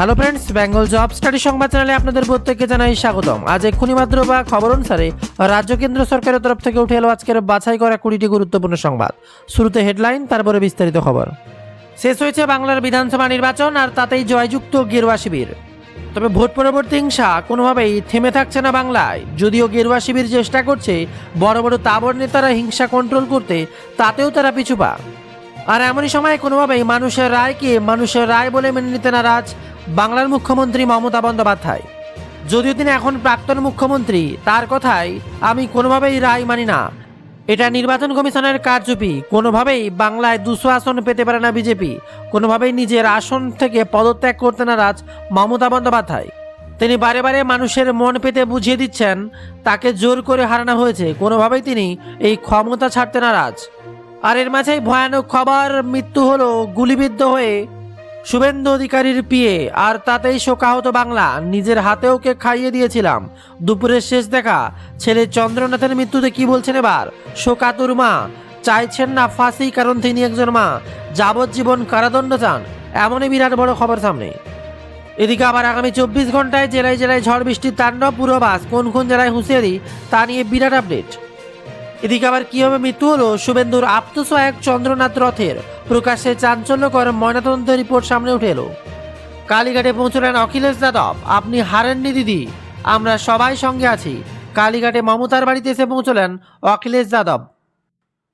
Hello friends, Bengal job study সংবাদ চ্যানেলে আপনাদের প্রত্যেককে জানাই স্বাগতম। আজ এক্ষুনি মাত্র বা খবর অনুসারে রাজ্য কেন্দ্র সরকারের তরফ থেকে উঠে এলো আজকের বাছাই করা 20টি গুরুত্বপূর্ণ সংবাদ। শুরুতে হেডলাইন, তারপরে বিস্তারিত খবর। শেষ হয়েছে বাংলার বিধানসভা নির্বাচন, আর তাতেই জয়যুক্ত গেরুয়া শিবির। তবে ভোট পরবর্তী হিংসা কোনোভাবেই থেমে থাকছে না বাংলায়। যদিও গেরুয়া শিবির চেষ্টা করছে বড় বড় তাবড় নেতারা হিংসা কন্ট্রোল করতে, তাতেও তারা পিছুপা। আর এমনই সময় কোনোভাবেই মানুষের রায়কে মানুষের রায় বলে মেনে নিতে নারাজ বাংলার মুখ্যমন্ত্রী মমতা বন্দ্যোপাধ্যায়। যদিও তিনি এখন প্রাক্তন মুখ্যমন্ত্রী, তার কথায় আমি কোনোভাবেই রায় মানি না, এটা নির্বাচন কমিশনের কারচুপি। কোনোভাবেই বাংলায় 200 আসন পেতে পারে না বিজেপি। কোনোভাবেই নিজের আসন থেকে পদত্যাগ করতে নারাজ মমতা বন্দ্যোপাধ্যায়। তিনি বারে বারে মানুষের মন পেতে বুঝিয়ে দিচ্ছেন তাকে জোর করে হারানো হয়েছে, কোনোভাবেই তিনি এই ক্ষমতা ছাড়তে নারাজ। আর এর মাঝেই ভয়ানক খবর, মৃত্যু হলো গুলিবিদ্ধ হয়ে শুভেন্দু অধিকারীর পিএ। আর তাতেই শোকাহত বাংলা। নিজের হাতে ওকে খাইয়ে দিয়েছিলাম। দুপুরের শেষ দেখা ছেলে চন্দ্রনাথের মৃত্যুতে কি বলছেন এবার শোকাতুর মা? চাইছেন না ফাঁসি, কারণ তিনি একজন মা। যাবজ্জীবন কারাদণ্ড চান, এমনই বিরাট বড় খবর সামনে। এদিকে আবার আগামী 24 ঘন্টায় জেলায় জেলায় ঝড় বৃষ্টির তাণ্ডব, পূর্বাভাস, কোন কোন জেলায় হুঁশিয়ারি, তা নিয়ে বিরাট আপডেট। এদিকে আবার কিভাবে মৃত্যু হলো শুভেন্দুর আপ্তসহায়ক চন্দ্রনাথ রথের, প্রকাশ্যে চাঞ্চল্যকর ময়নাতদন্ত রিপোর্ট সামনে উঠে এলো। কালীঘাটে পৌঁছলেন অখিলেশ যাদব। আপনি হারেননি দিদি, আমরা সবাই সঙ্গে আছি। কালীঘাটে মমতার বাড়িতে এসে পৌঁছলেন অখিলেশ যাদব।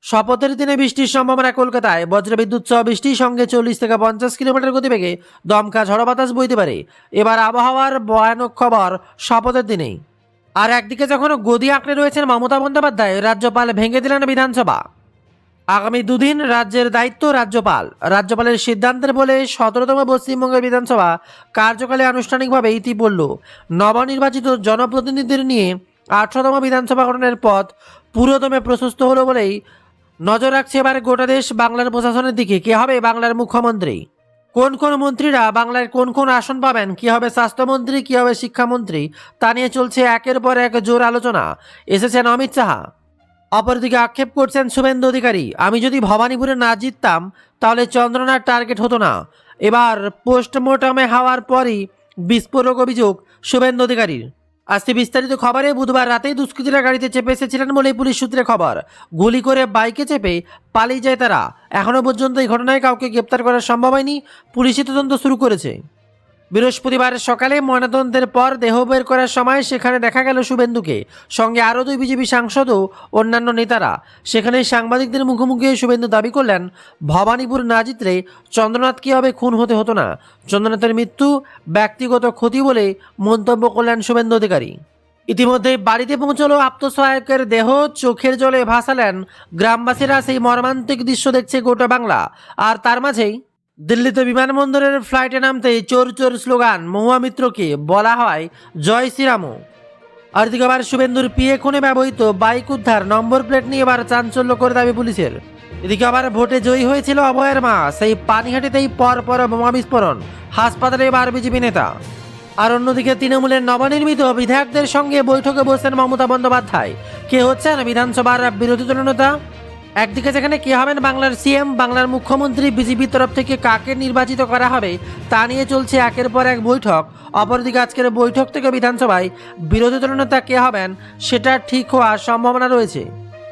শপথের দিনে বৃষ্টির সম্ভাবনা কলকাতায়। বজ্রবিদ্যুৎ সহ বৃষ্টির সঙ্গে 40 থেকে 50 কিলোমিটার গতিবেগে দমকা ঝড়ো বাতাস বইতে পারে। এবার আবহাওয়ার ভয়ানক খবর শপথের দিনেই। আর একদিকে যখন গদি আঁকড়ে রয়েছেন মমতা বন্দ্যোপাধ্যায়, রাজ্যপাল ভেঙে দিলেন বিধানসভা। আগামী দুদিন রাজ্যের দায়িত্ব রাজ্যপালের সিদ্ধান্তের বলে 17তম পশ্চিমবঙ্গের বিধানসভা কার্যকালে আনুষ্ঠানিকভাবে ইতি পড়ল। নবনির্বাচিত জনপ্রতিনিধিদের নিয়ে 18তম বিধানসভা গঠনের পথ পুরোদমে প্রশস্ত হলো বলেই নজর রাখছে এবার গোটা দেশ বাংলার প্রশাসনের দিকে। কে হবে বাংলার মুখ্যমন্ত্রী, কোন কোন মন্ত্রীরা বাংলায় কোন কোন আসন পাবেন, কী হবে স্বাস্থ্যমন্ত্রী, কী হবে শিক্ষামন্ত্রী, তা নিয়ে চলছে একের পর এক জোর আলোচনা। এসেছেন অমিত শাহ। অপরদিকে আক্ষেপ করছেন শুভেন্দু অধিকারী, আমি যদি ভবানীপুরে না জিততাম তাহলে চন্দ্রনাথ টার্গেট হতো না। এবার পোস্টমর্টমে হওয়ার পরই বিস্ফোরক অভিযোগ শুভেন্দু অধিকারীর। আজকে বিস্তারিত খবরে, বুধবার রাতেই দুষ্কৃতীরা গাড়িতে চেপে এসেছিলেন বলে পুলিশ সূত্রে খবর। গুলি করে বাইকে চেপে পালিয়ে যায় তারা। এখনও পর্যন্ত এই ঘটনায় কাউকে গ্রেপ্তার করা সম্ভব হয়নি। পুলিশি তদন্ত শুরু করেছে। বৃহস্পতিবার সকালে ময়নাতদন্তের পর দেহ বের করার সময় সেখানে দেখা গেল শুভেন্দুকে, সঙ্গে আরও 2 বিজেপি সাংসদ ও অন্যান্য নেতারা। সেখানে সাংবাদিকদের মুখোমুখি শুভেন্দু দাবি করলেন, ভবানীপুর না জিতলে চন্দ্রনাথ কীভাবে খুন হতো না। চন্দ্রনাথের মৃত্যু ব্যক্তিগত ক্ষতি বলে মন্তব্য করলেন শুভেন্দু অধিকারী। ইতিমধ্যে বাড়িতে পৌঁছলো আত্মসহায়কের দেহ, চোখের জলে ভাসালেন গ্রামবাসীরা। সেই মর্মান্তিক দৃশ্য দেখছে গোটা বাংলা। আর তার মাঝেই দিল্লিতে বিমানবন্দরের ফ্লাইটে নামতেই চোর চোর স্লোগান, মহুয়া মিত্রকে বলা হয় জয় শ্রীরামও। আর এদিকে আবার শুভেন্দুর পিএ খুনে ব্যবহৃত বাইক উদ্ধার, নম্বর প্লেট নিয়ে এবার চাঞ্চল্য করে দাবি পুলিশের। এদিকে আবার ভোটে জয়ী হয়েছিল অভয়ের মা, সেই পানিহাটিতেই পর বোমা বিস্ফোরণ, হাসপাতালে এবার বিজেপি নেতা। আর অন্যদিকে তৃণমূলের নবনির্মিত বিধায়কদের সঙ্গে বৈঠকে বসছেন মমতা বন্দ্যোপাধ্যায়। কে হচ্ছেন বিধানসভার বিরোধী দলনেতা? একদিকে যেখানে কে হবেন বাংলার সিএম, বাংলার মুখ্যমন্ত্রী, বিজেপির তরফ থেকে কাকে নির্বাচিত করা হবে তা নিয়ে চলছে একের পর এক বৈঠক। অপরদিকে আজকের বৈঠক থেকে বিধানসভায় বিরোধী দলনেতা কে হবেন সেটা ঠিক হওয়ার সম্ভাবনা রয়েছে।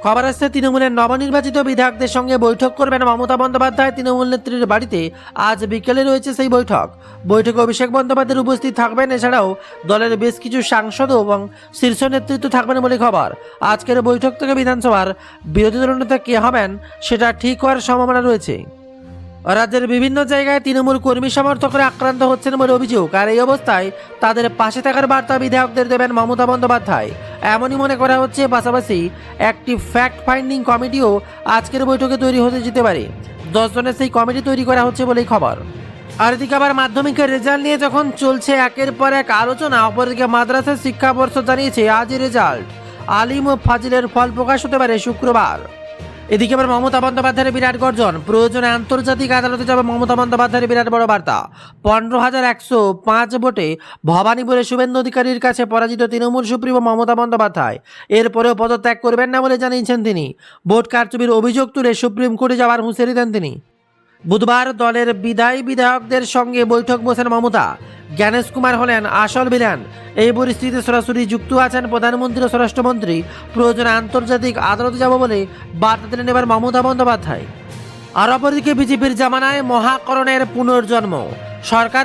খবর আসছে তৃণমূলের নবনির্বাচিত বিধায়কদের সঙ্গে বৈঠক করবেন মমতা বন্দ্যোপাধ্যায়। তৃণমূল নেত্রীর বাড়িতে আজ বিকেলে রয়েছে সেই বৈঠক। বৈঠকে অভিষেক বন্দ্যোপাধ্যায় উপস্থিত থাকবেন। এছাড়াও দলের বেশ কিছু সাংসদ এবং শীর্ষ নেতৃত্ব থাকবেন বলে খবর। আজকের বৈঠক থেকে বিধানসভার বিরোধী দলনেতা কে হবেন সেটা ঠিক হওয়ার সম্ভাবনা রয়েছে। রাজ্যের বিভিন্ন জায়গায় তৃণমূল কর্মী সমর্থকরা আক্রান্ত হচ্ছেন বলে অভিযোগ। আর এই অবস্থায় তাদের পাশে থাকার বার্তা বিধায়কদের দেবেন মমতা বন্দ্যোপাধ্যায়, এমনই মনে করা হচ্ছে। পাশাপাশি একটি ফ্যাক্ট ফাইন্ডিং কমিটিও আজকের বৈঠকে তৈরি হতে যেতে পারে। 10 জনের সেই কমিটি তৈরি করা হচ্ছে বলেই খবর। আর এদিকে আবার মাধ্যমিকের রেজাল্ট নিয়ে যখন চলছে একের পর এক আলোচনা, অপরদিকে মাদ্রাসা শিক্ষা পর্ষদ জানিয়েছে আজই রেজাল্ট। আলিম ও ফাজিলের ফল প্রকাশ হতে পারে শুক্রবার। এদিকে আবার মমতা বন্দ্যোপাধ্যায়ের বিরাট গর্জন, প্রয়োজনে আন্তর্জাতিক আদালতে যাবে মমতা বন্দ্যোপাধ্যায়ের বিরাট বড় বার্তা। 15,105 ভোটে ভবানীপুরে শুভেন্দু অধিকারীর কাছে পরাজিত তৃণমূল সুপ্রিমো মমতা বন্দ্যোপাধ্যায় এরপরেও পদত্যাগ করবেন না বলে জানিয়েছেন তিনি। ভোট কারচুপির অভিযোগ তুলে সুপ্রিম কোর্টে যাওয়ার হুঁশিয়ারি দেন তিনি। বুধবার দলের বিধায়কদের সঙ্গে বৈঠক বসেন মমতা। জ্ঞানেশ কুমার হলেন আসল ভিলেন। এই পরিস্থিতিতে সরাসরি যুক্ত আছেন প্রধানমন্ত্রী ও স্বরাষ্ট্রমন্ত্রী। প্রয়োজনে আন্তর্জাতিক আদালতে যাব বলে বার্তা দিলেন এবার মমতা বন্দ্যোপাধ্যায়। আর অপরদিকে বিজেপির জামানায় মহাকরণের পুনর্জন্ম। সরকার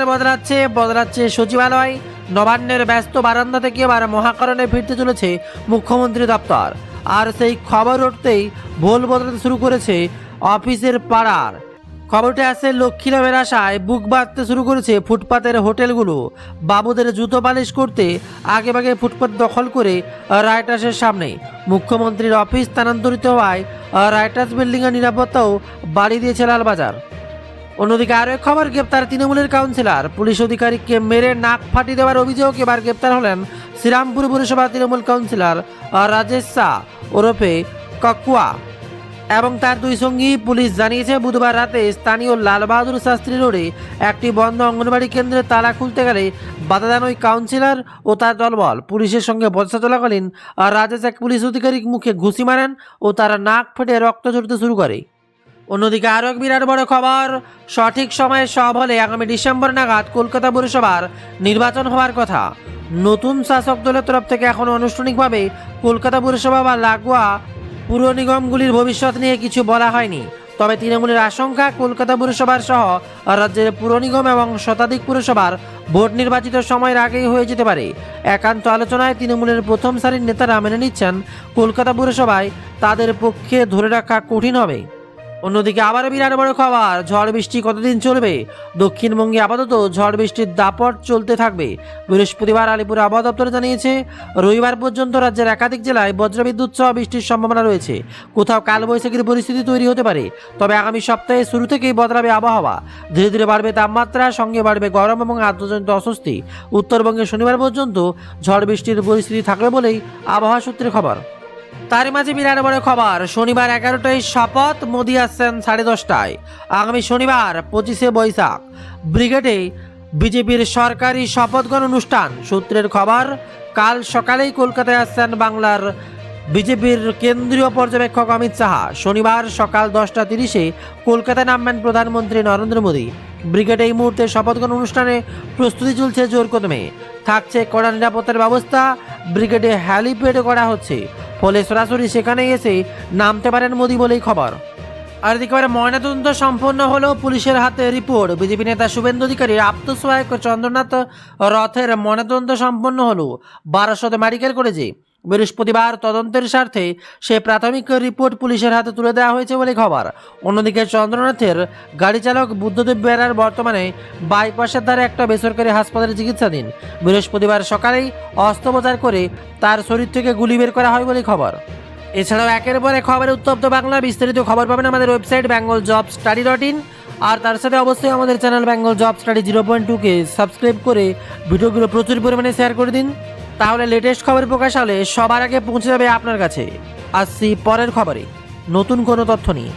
বদলাচ্ছে সচিবালয়। নবান্নের ব্যস্ত বারান্দা থেকে এবার মহাকরণে ফিরতে চলেছে মুখ্যমন্ত্রী দপ্তর। আর সেই খবর উঠতেই ভোল বদলাতে শুরু করেছে অফিসের পাড়ার। খবরটি আসছে লক্ষ্মীরামের আশায় বুক বাঁধতে শুরু করেছে ফুটপাতের হোটেলগুলো। বাবুদের জুতো পালিশ করতে আগেভাগে ফুটপাত দখল করে রাইটার্সের সামনে। মুখ্যমন্ত্রীর অফিস স্থানান্তরিত হওয়ায় রাইটার্স বিল্ডিংয়ের নিরাপত্তাও বাড়িয়ে দিয়েছে লালবাজার। অন্যদিকে আরও এক খবর, গ্রেপ্তার তৃণমূলের কাউন্সিলর। পুলিশ অধিকারীকে মেরে নাক ফাটিয়ে দেওয়ার অভিযোগ এবার গ্রেপ্তার হলেন শ্রীরামপুর পৌরসভা তৃণমূল কাউন্সিলর রাজেশ শাহ ওরফে কাকুয়া এবং তার দুই সঙ্গী। পুলিশ জানিয়েছে বুধবার রাতে স্থানীয় লালবাহাদুর শাস্ত্রী রোডে একটি বন্ধ অঙ্গনবাড়ি কেন্দ্রে তালা খুলতে গেলে বাধা দেন ওই কাউন্সিলর ও তার দলবল। পুলিশের সঙ্গে বচসা চলাকালীন রাজেশ এক পুলিশ অধিকারীর মুখে ঘুষি মারেন ও তারা নাক ফেটে রক্ত ঝরতে শুরু করে। অন্যদিকে আরও এক বিরাট বড় খবর, সঠিক সময়ে সব হলে আগামী ডিসেম্বর নাগাদ কলকাতা পৌরসভার নির্বাচন হওয়ার কথা। নতুন শাসক দলের তরফ থেকে এখনও আনুষ্ঠানিকভাবে কলকাতা পৌরসভা বা লাগোয়া পুর নিগমগুলির ভবিষ্যৎ নিয়ে কিছু বলা হয়নি। তবে তৃণমূলের আশঙ্কা কলকাতা পৌরসভার সহ রাজ্যের পুর নিগম এবং শতাধিক পুরসভার ভোট নির্বাচিত সময়ের আগেই হয়ে যেতে পারে। একান্ত আলোচনায় তৃণমূলের প্রথম সারির নেতারা মেনে নিচ্ছেন কলকাতা পৌরসভায় তাদের পক্ষে ধরে রাখা কঠিন হবে। অন্যদিকে আবারও বিরাট বড় খবর, ঝড় বৃষ্টি কতদিন চলবে? দক্ষিণবঙ্গে আপাতত ঝড় বৃষ্টির দাপট চলতে থাকবে। বৃহস্পতিবার আলিপুর আবহাওয়া দপ্তর জানিয়েছে রবিবার পর্যন্ত রাজ্যের একাধিক জেলায় বজ্রবিদ্যুৎ সহ বৃষ্টির সম্ভাবনা রয়েছে। কোথাও কালবৈশাখীর পরিস্থিতি তৈরি হতে পারে। তবে আগামী সপ্তাহে শুরু থেকেই বদলাবে আবহাওয়া। ধীরে ধীরে বাড়বে তাপমাত্রা, সঙ্গে বাড়বে গরম এবং আর্দ্রজনিত অস্বস্তি। উত্তরবঙ্গে শনিবার পর্যন্ত ঝড় বৃষ্টির পরিস্থিতি থাকবে বলেই আবহাওয়া সূত্রে খবর। তার মাঝে বিরাট বড় খবর, শনিবার 11টায় শপথ, মোদি আসছেন 10:30টায়। আগামী শনিবার 25শে বৈশাখ ব্রিগেডে বিজেপির সরকারি শপথ গ্রহণ অনুষ্ঠান। সূত্রের খবর, কাল সকালেই কলকাতায় আসছেন বাংলার বিজেপির কেন্দ্রীয় পর্যবেক্ষক অমিত শাহ। শনিবার সকাল 10:30-এ কলকাতায় নামবেন প্রধানমন্ত্রী নরেন্দ্র মোদী। ব্রিগেডে এই মুহূর্তে শপথ গ্রহণ অনুষ্ঠানে প্রস্তুতি চলছে জোর কদমে। থাকছে কড়া নিরাপত্তার ব্যবস্থা। ব্রিগেডে হ্যালিপ্যাড করা হচ্ছে, ফলে সরাসরি সেখানে এসে নামতে পারেন মোদী বলেই খবর। আর এদিকে ময়নাতদন্ত সম্পন্ন হলো, পুলিশের হাতে রিপোর্ট। বিজেপি নেতা শুভেন্দু অধিকারীর আপ্তসহায়ক চন্দ্রনাথ রথের ময়নাতদন্ত সম্পন্ন হলো বারাসত মেডিকেল কলেজে। বৃহস্পতিবার তদন্তের স্বার্থে সে প্রাথমিক রিপোর্ট পুলিশের হাতে তুলে দেওয়া হয়েছে বলে খবর। অন্যদিকে চন্দ্রনাথের গাড়ি চালক বুদ্ধদেব বেরার বর্তমানে বাইপাসের ধারে একটা বেসরকারি হাসপাতালে চিকিৎসাধীন। বৃহস্পতিবার সকালেই অস্ত্রোপচার করে তার শরীর থেকে গুলি বের করা হয় বলে খবর। এছাড়াও একের পর এক খবরে উত্তপ্ত বাংলা। বিস্তারিত খবর পাবেন আমাদের ওয়েবসাইট bengaljobstudy.in। আর তার সাথে অবশ্যই আমাদের চ্যানেল বেঙ্গল জব স্টাডি 0.2-কে সাবস্ক্রাইব করে ভিডিওগুলো প্রচুর পরিমাণে শেয়ার করে দিন। তাহলে লেটেস্ট খবর প্রকাশ হলে সবার আগে পৌঁছে যাবে আপনার কাছে। আসছি পরের খবরে নতুন কোনো তথ্য নিয়ে।